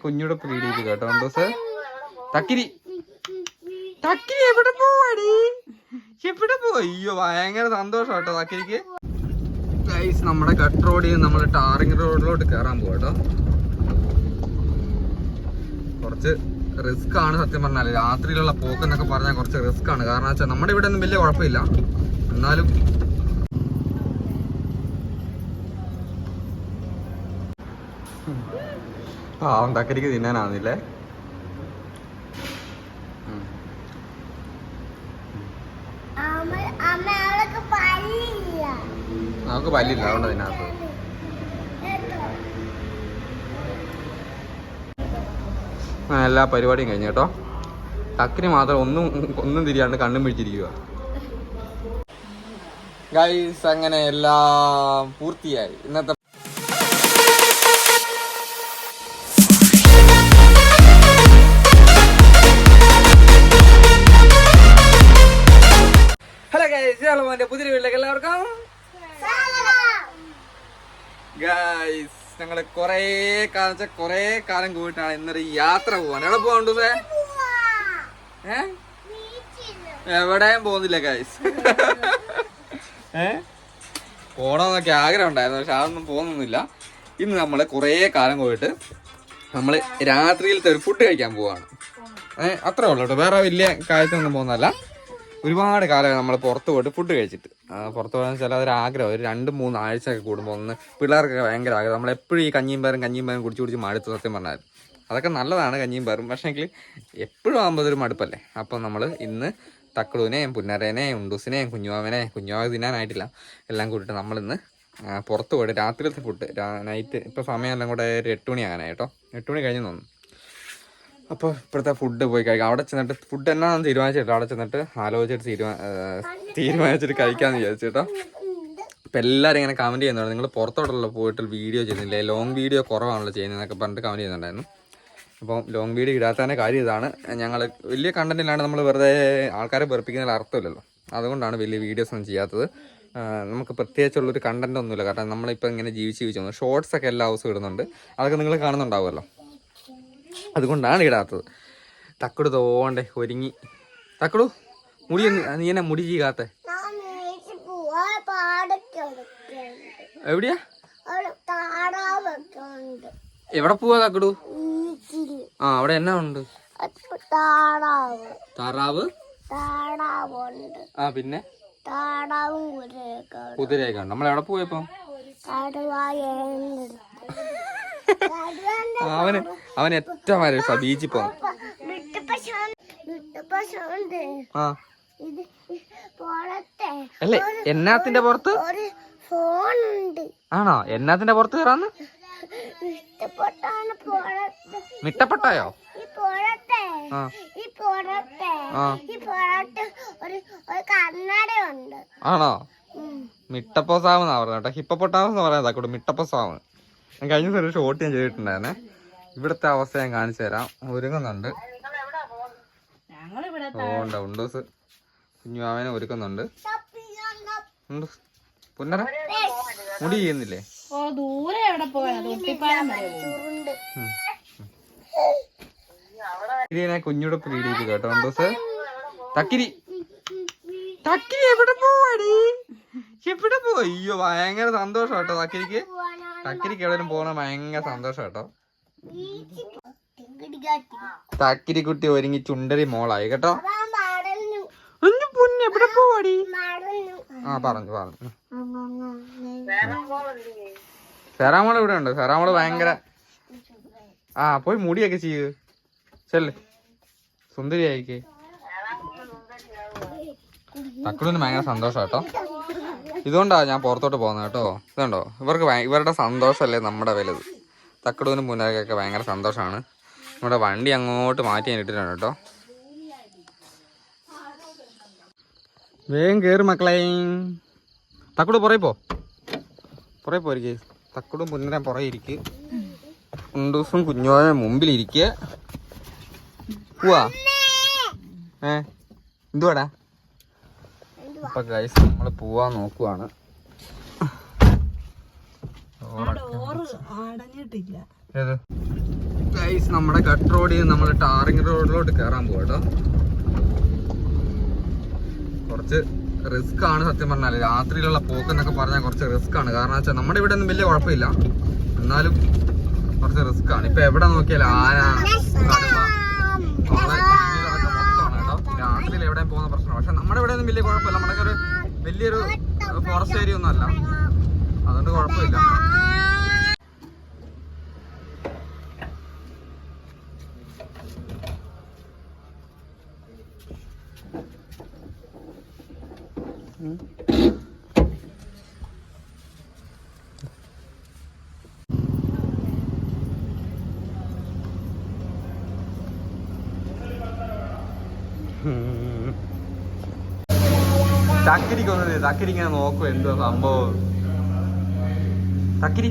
കുഞ്ഞൂടെ പീഡിയിട്ട് കേട്ടോ ഉണ്ടൂസ്. തക്കിരി തക്കിരി എവിടെ പോവാടി? എവിടെ പോയ്യോ? ഭയങ്കര സന്തോഷം കേട്ടോ തക്കിരിക്ക്. ഗൈസ്, നമ്മുടെ കട്ട് റോഡിൽ നിന്ന് നമ്മൾ ടാറിങ് റോഡിലോട്ട് കയറാൻ പോവാട്ടോ. കുറച്ച് റിസ്ക് ആണ് സത്യം പറഞ്ഞാല്. രാത്രിയിലുള്ള പോക്ക് എന്നൊക്കെ പറഞ്ഞാൽ കുറച്ച് റിസ്ക് ആണ്. കാരണം വെച്ചാൽ നമ്മുടെ ഇവിടെ ഒന്നും വലിയ കുഴപ്പമില്ല, എന്നാലും പാവം തക്കരിക്ക് തിന്നാനാവുന്നില്ലേ. നമുക്ക് പല്ലില്ല, അതുകൊണ്ട് തിന്നാത്ത. എല്ലാ പരിപാടിയും കഴിഞ്ഞു കേട്ടോ. തക്കരി മാത്രം ഒന്നും തിരിയാണ്ട് കണ്ണും പിടിച്ചിരിക്കുക. ഗൈസ്, അങ്ങനെ എല്ലാം പൂർത്തിയായി ഇന്നത്തെ. ഹലോ ഗൈസ്, എന്റെ പുതിയ വീട്ടിലേക്ക് എല്ലാവർക്കും ഗൈസ്. ഞങ്ങള് കൊറേ കാലം കൂടിയിട്ടാണ് ഇന്നൊരു യാത്ര പോവാൻ. എവിടെ പോവാണ്ട് എവിടെയും പോകുന്നില്ല ഗൈസ്. പോണമെന്നൊക്കെ ആഗ്രഹം ഉണ്ടായിരുന്നു, പക്ഷെ അതൊന്നും പോകുന്നൊന്നുമില്ല. ഇന്ന് നമ്മള് കൊറേ കാലം പോയിട്ട് നമ്മള് രാത്രിയിലത്തെ ഒരു ഫുഡ് കഴിക്കാൻ പോവാണ്. അത്രേ ഉള്ളൂ കേട്ടോ, വേറെ വലിയ കാര്യത്തിനൊന്നും പോകുന്നതല്ല. ഒരുപാട് കാലമായി നമ്മൾ പുറത്ത് പോയിട്ട് ഫുഡ് കഴിച്ചിട്ട്. പുറത്ത് പോകാന്ന് വെച്ചാൽ അതൊരാഗ്രഹം. ഒരു 2-3 ആഴ്ചയൊക്കെ കൂടുമ്പോൾ ഒന്ന് പിള്ളേർക്കൊക്കെ ഭയങ്കര ആഗ്രഹം. നമ്മളെപ്പോഴും ഈ കഞ്ഞിയും പയറും കുടിച്ച് മടുത്ത് സത്യം പറഞ്ഞാൽ. അതൊക്കെ നല്ലതാണ് കഞ്ഞിയും പയറും, പക്ഷേങ്കിൽ എപ്പോഴും ആകുമ്പോൾ അതൊരു മടുപ്പല്ലേ. അപ്പം നമ്മൾ ഇന്ന് തക്കളുവിനെയും പുന്നരേനെയും ഉണ്ടൂസിനെയും കുഞ്ഞുമാവ് തിന്നാനായിട്ടില്ല എല്ലാം കൂട്ടിയിട്ട് നമ്മളിന്ന് പുറത്ത് പോയിട്ട് രാത്രിയിലത്തെ ഫുഡ് നൈറ്റ് ഇപ്പോൾ സമയമെല്ലാം കൂടെ ഒരു 8 മണി ആകാനായി കേട്ടോ. 8 മണി കഴിഞ്ഞ് തോന്നുന്നു. അപ്പോൾ ഇപ്പോഴത്തെ ഫുഡ് പോയി കഴിക്കാം. അവിടെ ചെന്നിട്ട് ഫുഡ് എന്നാന്ന് തീരുമാനിച്ചിട്ടോ. അവിടെ ചെന്നിട്ട് ആലോചിച്ചിട്ട് തീരുമാനിച്ചിട്ട് കഴിക്കാമെന്ന് വിചാരിച്ചു കേട്ടോ. ഇപ്പം എല്ലാവരും ഇങ്ങനെ കമൻറ്റ് ചെയ്യുന്നുണ്ട്, നിങ്ങൾ പുറത്തോട്ടുള്ള പോയിട്ട് വീഡിയോ ചെയ്യുന്നില്ലേ, ലോങ് വീഡിയോ കുറവാണല്ലോ ചെയ്യുന്നതെന്നൊക്കെ പറഞ്ഞിട്ട് കമൻറ്റ് ചെയ്യുന്നുണ്ടായിരുന്നു. അപ്പം ലോങ് വീഡിയോ ഇടാത്തതിൻ്റെ കാര്യം ഇതാണ്. ഞങ്ങൾ വലിയ കണ്ടൻറ്റിലാണ് നമ്മൾ വെറുതെ ആൾക്കാരെ വെറുപ്പിക്കുന്നതിൽ അർത്ഥമില്ലല്ലോ. അതുകൊണ്ടാണ് വലിയ വീഡിയോസ് ഒന്നും ചെയ്യാത്തത്. നമുക്ക് പ്രത്യേകിച്ചുള്ളൊരു കണ്ടൻറ് ഒന്നുമില്ല. കാരണം നമ്മളിപ്പോൾ ഇങ്ങനെ ജീവിച്ച് വന്നു. ഷോർട്സൊക്കെ എല്ലാ ദിവസവും ഇടുന്നുണ്ട്, അതൊക്കെ നിങ്ങൾ കാണുന്നുണ്ടാവുമല്ലോ. അതുകൊണ്ടാണ് ഇടാത്തത്. തക്കടു തോണ്ടേ ഒരുങ്ങി. തക്കടു മുടി നീ എന്നെ മുടി ചെയ്യാത്ത എവിടെയാ? എവിടെ പോവാ തക്കടു? അവിടെ എന്നാ ഉണ്ട്? താറാവ്. പിന്നെ കുതിരയൊക്കെ ഉണ്ട്. നമ്മളെവിടെ പോയപ്പോ അവൻ ഏറ്റവും വരെ ബീച്ചിൽ പോണം. അല്ലേ എന്നാത്തിന്റെ പുറത്ത് ആണോ? എന്നാത്തിന്റെ പുറത്ത് കയറാന്ന്? മിട്ടപ്പെട്ടായോ? ആണോ? മിട്ടപ്പോസാമെന്നാ പറഞ്ഞ കേട്ടോ. ഹിപ്പപ്പൊട്ടാമെന്ന് പറയാൻ തക്കോട്ട് മിട്ടപ്പോസാമ്. കഴിഞ്ഞ ദിവസം ഒരു ഷോട്ട് ഞാൻ ചെയ്തിട്ടുണ്ടായിരുന്നേ. ഇവിടുത്തെ അവസ്ഥ ഞാൻ കാണിച്ചു തരാം. ഒരുങ്ങുന്നുണ്ട്. ഉണ്ടൂസ് കുഞ്ഞുമാവനെ ഒരുക്കുന്നുണ്ട്. പുന്നര മുടി ചെയ്യുന്നില്ലേ? കുഞ്ഞൂടെ പീഡിയിട്ട് കേട്ടോ ഉണ്ടൂസ്. തക്കിരി എവിടെ പോവാടി? എവിടെ പോയ്യോ? ഭയങ്കര സന്തോഷം കേട്ടോ തക്കിരിക്ക്. തക്കിരിക്ക് എവിടെയും പോകണ ഭയങ്കര സന്തോഷം കേട്ടോ. തക്കിരി കുട്ടി ഒരുങ്ങി ചുണ്ടരി മോളായി കേട്ടോ. എവിടെ പോവാടി? പറഞ്ഞു സെറാമോള് ഇവിടെ ഉണ്ട്. സെറാമോള് ഭയങ്കര പോയി മുടിയൊക്കെ ചെയ്യ് ചെല്ല്, സുന്ദരിയായിക്ക്. തക്കുടിന് ഭയങ്കര സന്തോഷം കേട്ടോ. ഇതുകൊണ്ടാ ഞാൻ പുറത്തോട്ട് പോകുന്നത് കേട്ടോ. ഇതുണ്ടോ, ഇവരുടെ സന്തോഷമല്ലേ നമ്മുടെ വലുത്. തക്കടൂനും പുനരക്കൊക്കെ ഭയങ്കര സന്തോഷമാണ്. നമ്മുടെ വണ്ടി അങ്ങോട്ട് മാറ്റി ഞാൻ ഇട്ടിട്ടുണ്ട് കേട്ടോ. വേഗം കയറി മക്കളെ. തക്കടു പുറകെ പോയിരിക്കേ. തക്കടും പുന്നരം പുറകെ ഇരിക്കുക. ഉണ്ടൂസും കുഞ്ഞോനെ മുമ്പിലിരിക്കുക. പോവാ എന്തുവാടാ? അപ്പൊ ഗൈസ് നമ്മള് പോവാൻ നോക്കുവാണ്. ഏത് ഗൈസ് നമ്മുടെ കട്ട് റോഡിൽ നമ്മൾ ടാറിങ് റോഡിലോട്ട് കയറാൻ പോവാ കേട്ടോ. കുറച്ച് റിസ്ക് ആണ് സത്യം പറഞ്ഞാൽ. രാത്രിയിലുള്ള പോക്ക് എന്നൊക്കെ പറഞ്ഞാൽ കുറച്ച് റിസ്ക് ആണ്. കാരണം വെച്ചാൽ നമ്മുടെ ഇവിടെ ഒന്നും വലിയ കുഴപ്പമില്ല, എന്നാലും കുറച്ച് റിസ്ക് ആണ്. ഇപ്പൊ എവിടെ നോക്കിയാലും ആന, കടുവ, മൊത്തമാണ് കേട്ടോ. രാത്രിയിൽ എവിടെയും പോകുന്ന പ്രശ്നമാണ്. പക്ഷെ നമ്മുടെ ഇവിടെ ഒന്നും വലിയ കുഴപ്പമില്ല. നമ്മുടെ ഒരു വലിയൊരു ഫോറസ്റ്റ് ഏരിയ ഒന്നും അല്ല, അതുകൊണ്ട് കുഴപ്പമില്ല. ചക്കിരിക്കൊന്നത് ചക്കിരി ഇങ്ങനെ നോക്കും എന്തോ സംഭവം. ചക്കിരി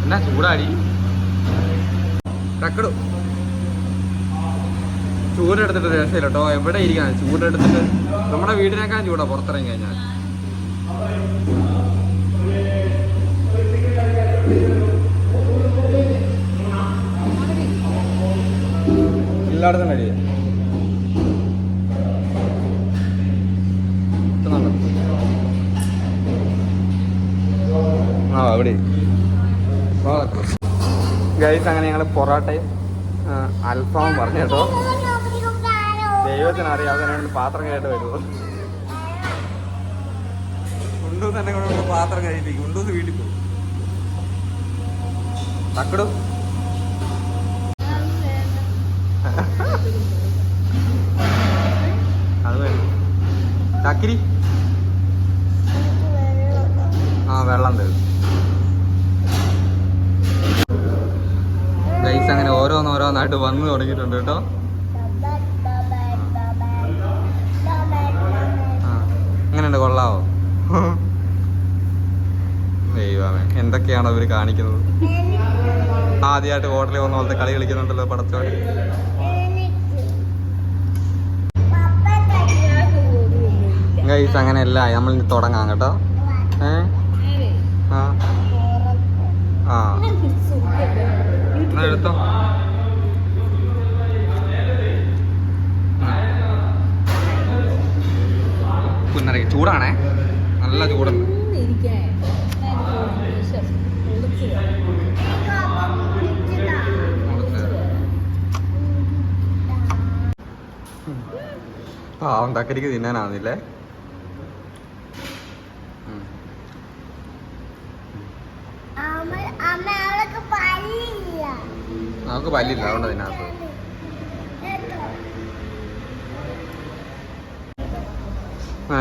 എന്നാ ചൂടാടി. ചക്കടു ചൂടെടുത്തിട്ട് രസമില്ല കേട്ടോ. എവിടെ ഇരിക്കാൻ ചൂടെടുത്തിട്ട് നമ്മുടെ വീടിനേക്കാൾ ചൂടാ പുറത്തിറങ്ങി കഴിഞ്ഞാൽ. എല്ലായിടത്തും കഴിയ അവിടെ ഗൈസ്. അങ്ങനെ ഞങ്ങൾ പൊറോട്ടയും അൽഫാമും പറഞ്ഞു കേട്ടോ. ദൈവത്തിനറിയാം അതിനാണ് പാത്രം കേട്ട് വരുമോ. ഉണ്ടു തന്നെ കൊണ്ട് പാത്രം കഴിപ്പിക്കും. ഉണ്ടൂന്ന് വീട്ടിൽ പോകും. തക്കടും അത് വേണം. ചക്കിരി വെള്ളം തരും ഗൈസ്. അങ്ങനെ ഓരോന്നോരോന്നായിട്ട് വന്നു തുടങ്ങിയിട്ടുണ്ട് കേട്ടോ. എങ്ങനെയുണ്ട്, കൊള്ളാവോ? ദൈവമേ എന്തൊക്കെയാണോ ഇവര് കാണിക്കുന്നത്. ആദ്യമായിട്ട് ഹോട്ടലിൽ വന്ന പോലത്തെ കളി കളിക്കുന്നുണ്ടല്ലോ പടച്ചോൻ. ഗൈസ് അങ്ങനെ അല്ല, നമ്മൾ ഇനി തുടങ്ങാം കേട്ടോ. എടുത്തോ. കുന്നരക്ക് ചൂടാണേ, നല്ല ചൂടുണ്ട്. പാവം തക്കരിക്ക് തിന്നാനാവുന്നില്ലേ. നമുക്ക് പല്ലില്ല, അതുകൊണ്ട് അതിനകത്ത്.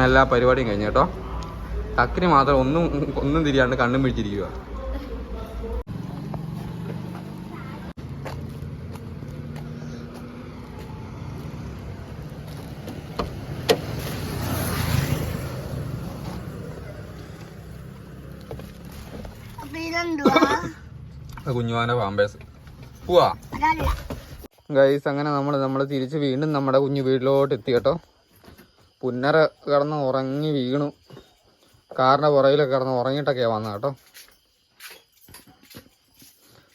എല്ലാ പരിപാടിയും കഴിഞ്ഞു കേട്ടോ. ചക്കിരി മാത്രം ഒന്നും തിരിയാണ്ട് കണ്ണും പിടിച്ചിരിക്കുക. കുഞ്ഞുവാന്റെ പാമ്പേഴ്സ് പോവാ ഗൈസ്. അങ്ങനെ നമ്മൾ തിരിച്ച് വീണ്ടും നമ്മുടെ കുഞ്ഞു വീട്ടിലോട്ട് എത്തി കേട്ടോ. പുന്നര കിടന്ന് ഉറങ്ങി വീണു. കാറിൻ്റെ പുറകിലൊക്കെ കിടന്ന് ഉറങ്ങിയിട്ടൊക്കെയാണ് വന്നത് കേട്ടോ.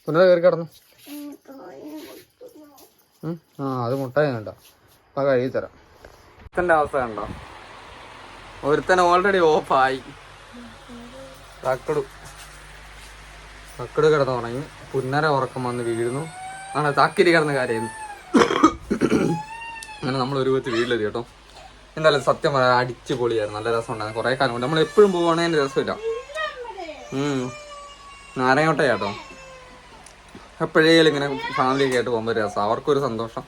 പുന്നര കയറി കിടന്നു. അത് മുട്ടായി കണ്ടോ, അപ്പം കഴുകി തരാം. ഒരുത്തൻ്റെ അവസ്ഥ കണ്ടോ, ഒരുത്തൻ ഓൾറെഡി ഓഫായി. തക്കട് കിടന്ന് ഉറങ്ങി. പുന്നര ഉറക്കം വന്ന് വീഴുന്നു. അങ്ങനെ താക്കിരി കിടന്ന കാര്യം. അങ്ങനെ നമ്മൾ ഒരു വിധത്തിൽ വീട്ടിലെത്തി കേട്ടോ. എന്തായാലും സത്യം പറയാം അടിച്ച് പൊളിയായിരുന്നു, നല്ല രസം ഉണ്ടായിരുന്നു. കുറേ കാലം കൊണ്ട് നമ്മൾ എപ്പോഴും പോവുകയാണെങ്കിൽ അതിൻ്റെ രസമില്ല. നാരങ്ങോട്ട കേട്ടോ. എപ്പോഴേലും ഇങ്ങനെ ഫാമിലിയൊക്കെ ആയിട്ട് പോകുമ്പോൾ രസം, അവർക്കൊരു സന്തോഷം,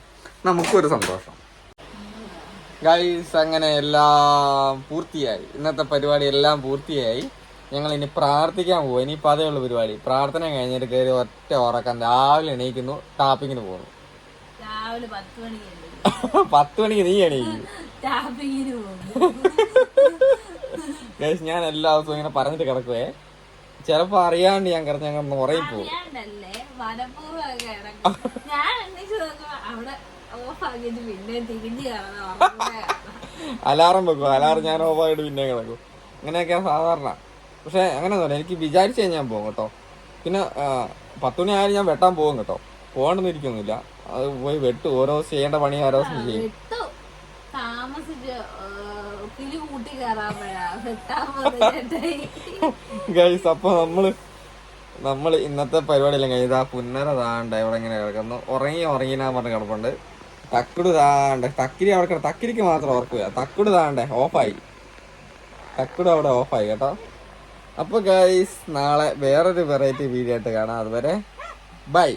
നമുക്കൊരു സന്തോഷം. ഗൈസ് അങ്ങനെ എല്ലാം പൂർത്തിയായി. ഇന്നത്തെ പരിപാടി എല്ലാം പൂർത്തിയായി. ഞങ്ങൾ ഇനി പ്രാർത്ഥിക്കാൻ പോകും. ഇനിയിപ്പോൾ അതേ ഉള്ളൂ പരിപാടി. പ്രാർത്ഥന കഴിഞ്ഞിട്ട് കയറി ഒറ്റ ഉറക്കം. രാവിലെ എണീക്കുന്നു, ടാപ്പിങ്ങിന് പോകുന്നു. 10 മണിക്ക് നീ എണീക്കും. ഗൈസ് ഞാൻ എല്ലാ ദിവസവും ഇങ്ങനെ പറഞ്ഞിട്ട് കിടക്കുവേ. ചിലപ്പോ അറിയാണ്ട് ഞാൻ കിടന്ന് ഞങ്ങൾ ഉറങ്ങി പോകും. അലാറം വെക്കും. അലാറം ഞാൻ ഓഫായിട്ട് പിന്നെ കിടക്കും. ഇങ്ങനെയൊക്കെയാണ് സാധാരണ. പക്ഷെ അങ്ങനെ ഒന്നുമില്ല, എനിക്ക് വിചാരിച്ചു കഴിഞ്ഞാൽ പോകും കേട്ടോ. പിന്നെ 10 മണി ആയാലും ഞാൻ വെട്ടാൻ പോകും കേട്ടോ, പോകണ്ടെന്ന് ഇരിക്കൊന്നുമില്ല. അത് പോയി വെട്ടു, ഓരോ ദിവസം ചെയ്യേണ്ട പണി ഓരോ ദിവസം ചെയ്യും. ഗൈസ്, അപ്പൊ നമ്മള് ഇന്നത്തെ പരിപാടിയെല്ലാം കഴിഞ്ഞ പുന്നര താണ്ട ഇവിടെ ഇങ്ങനെ കിടക്കുന്നു. ഉറങ്ങിനാ പറഞ്ഞ് കിടപ്പുണ്ട്. തക്കുട് താണ്ട, തക്കിരി അവിടെ തക്കിരിക്ക് മാത്രം ഓർക്കുക. തക്കുട് താണ്ടേ ഓഫായി, തക്കുട് അവിടെ ഓഫായി കേട്ടോ. അപ്പൊ ഗൈസ്, നാളെ വേറൊരു വെറൈറ്റി വീഡിയോ ആയിട്ട് കാണാം. അതുവരെ ബൈ.